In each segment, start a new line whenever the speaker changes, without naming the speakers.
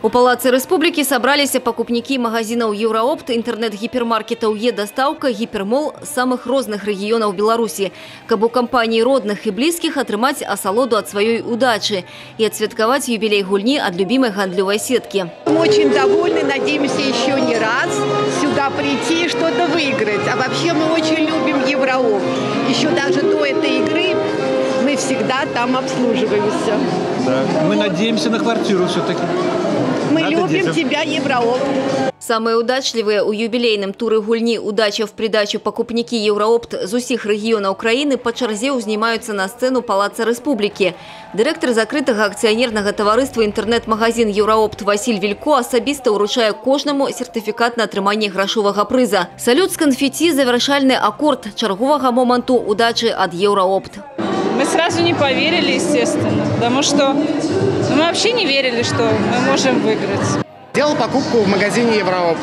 У Палацы Республики собрались покупники магазинов Евроопт, интернет-гипермаркетов «Е-доставка», «Гипермол» с самых разных регионов Беларуси, каб у компаний родных и близких отрымать асалоду от своей удачи и отсвятковать юбилей гульни от любимой гандлевой сетки.
Мы очень довольны, надеемся еще не раз сюда прийти и что-то выиграть. А вообще мы очень любим Евроопт. Еще даже до этой игры мы всегда там обслуживаемся.
Да. Мы надеемся на квартиру все-таки.
Мы любим тебя, Евроопт.
Самые удачливые у юбилейным туры гульни «Удача в придачу» покупники Евроопт з усіх регионов Украины по чарзе узнимаются на сцену Палаца Республики. Директор закрытого акционерного товариства интернет-магазин Евроопт Василь Вилько особисто уручае кожному сертификат на атрыманне грошового приза. Салют с конфетти – завершальный аккорд чергового моменту удачи от Евроопт.
Мы сразу не поверили, естественно, потому что мы вообще не верили, что мы можем выиграть.
Делал покупку в магазине Евроопт.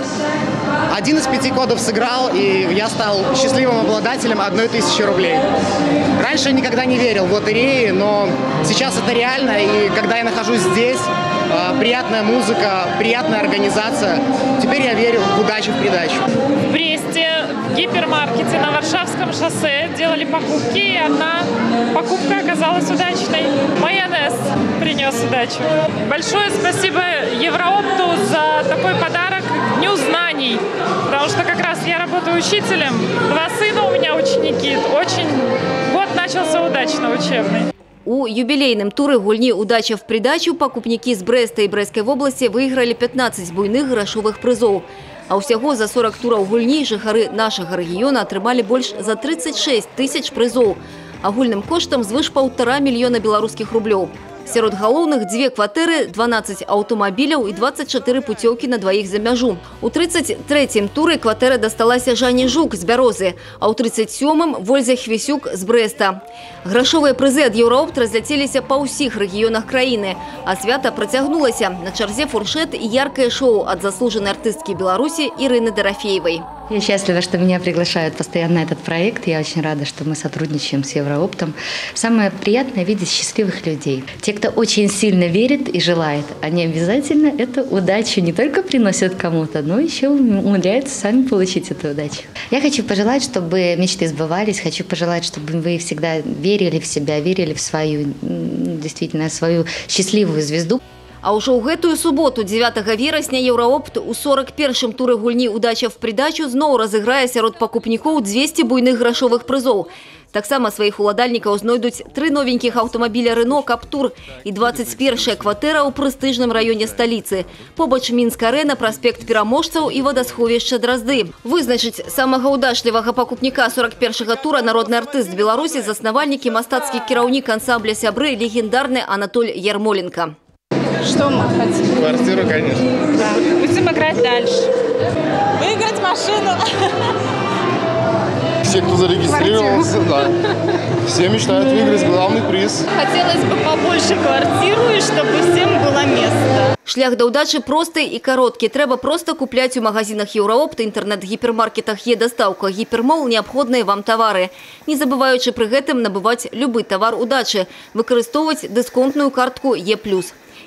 1 из 5 кодов сыграл, и я стал счастливым обладателем 1000 рублей. Раньше я никогда не верил в лотереи, но сейчас это реально, и когда я нахожусь здесь, приятная музыка, приятная организация, теперь я верю в удачу в придачу.
В Бресте, в гипермаркете на Варшавском шоссе делали покупки, и одна покупка оказалась удачной. Майонез принес удачу. Большое спасибо Евроопту за такой подарок к Дню знаний, потому что как раз я работаю учителем, 2 сына у меня ученики, год начался удачно учебный.
У юбилейным туры гульни «Удача в придачу» покупники с Бреста и Брестской области выиграли 15 буйных грошовых призов. А усяго за 40 туров гульни жыхары нашего региона отрымали больше за 36 тысяч призов. Агульным коштом звыш 1,5 мільёна белорусских рублей. Сярод галоўных 2 кватэры, 12 аўтамабіляў і 24 путёўкі на двоих за мяжу. У 33-м туры кватэра дасталася Жанне Жук з Бярозы, а ў 37-м Вользе Хвесюк з Брэста. Грошовыя прызы ад Евроопт разляцеліся па ўсіх рэгіёнах краіны, а свята працягнулася. На чарзе фуршет і яркае шоу ад заслуженной артистки Беларуси Ирины Дорофеевой.
Я счастлива, что меня приглашают постоянно на этот проект. Я очень рада, что мы сотрудничаем с Еврооптом. Самое приятное – видеть счастливых людей. Те, кто очень сильно верит и желает, они обязательно эту удачу не только приносят кому-то, но еще умудряются сами получить эту удачу. Я хочу пожелать, чтобы мечты сбывались. Хочу пожелать, чтобы вы всегда верили в себя, верили в свою, действительно, свою счастливую звезду.
А уже ў гэтую суботу, 9 верасня, Евроопт у 41-м туры гульні «Удача в придачу» зноў разыграе сярод пакупнікоў 200 буйных грошовых прызоў. Таксама сваіх уладальнікаў знойдуць 3 новенькіх аўтамабіля «Рено», «Каптур» і 21-я кватэра ў прэстыжным раёне сталіцы. Побач Мінск-арэна, праспект пераможцаў і вадасховішча Дразды. Вызначыць самага удачлівага пакупніка 41-го тура народны артыст Беларусі, заснавальнік і мастацкі кіраўнік ансамбля «Сябры» легендарны Анатоль Ярмоленко.
Что мы хотим?
Квартиру, конечно.
Да. Будем играть дальше. Выиграть машину.
Все, кто зарегистрировался, да. Все мечтают выиграть главный приз.
Хотелось бы побольше квартиру и чтобы всем было место.
Шлях до удачи простый и короткий. Треба просто куплять у магазинах Евроопт, интернет-гипермаркетах «Е-доставка», «Гипермол» необходные вам товары. Не забываючи при гэтым набывать любой товар удачи, выкарыстоўваць дисконтную картку «Е+».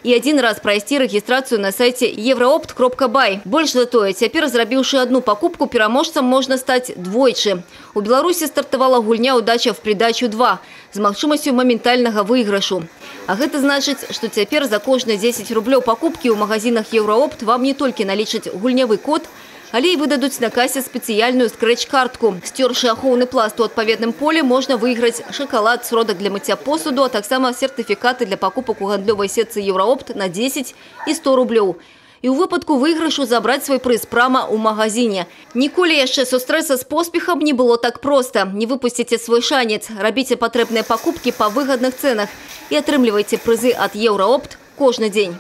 И один раз пройти регистрацию на сайте europt.by. Больше за тое, цяпер зрабіўшы одну покупку, пераможцам можно стать двойчы. У Беларуси стартовала гульня «Удача в придачу 2» с магчымасцю моментального выигрышу. А гэта значит, что цяпер за кожныя 10 рублёў покупки у магазинах Евроопт вам не только налічаць гульнявы код, але і выдадуць на кассе специальную скрэч-картку. Стерши ахоўны пласт у адпаведным поле можно выиграть шоколад, сродак для мыцця посуду, а таксама сертификаты для покупок у гандлёвай сетцы Евроопт на 10 и 100 рублёў. И у выпадку выигрышу забрать свой прыз прямо у магазине. Ніколі яшчэ сустрэцца з поспехом не было так просто. Не выпустите свой шанец, робите патрэбныя покупки по выгодных ценах и атрымлівайце прызы от Евроопт кожны день.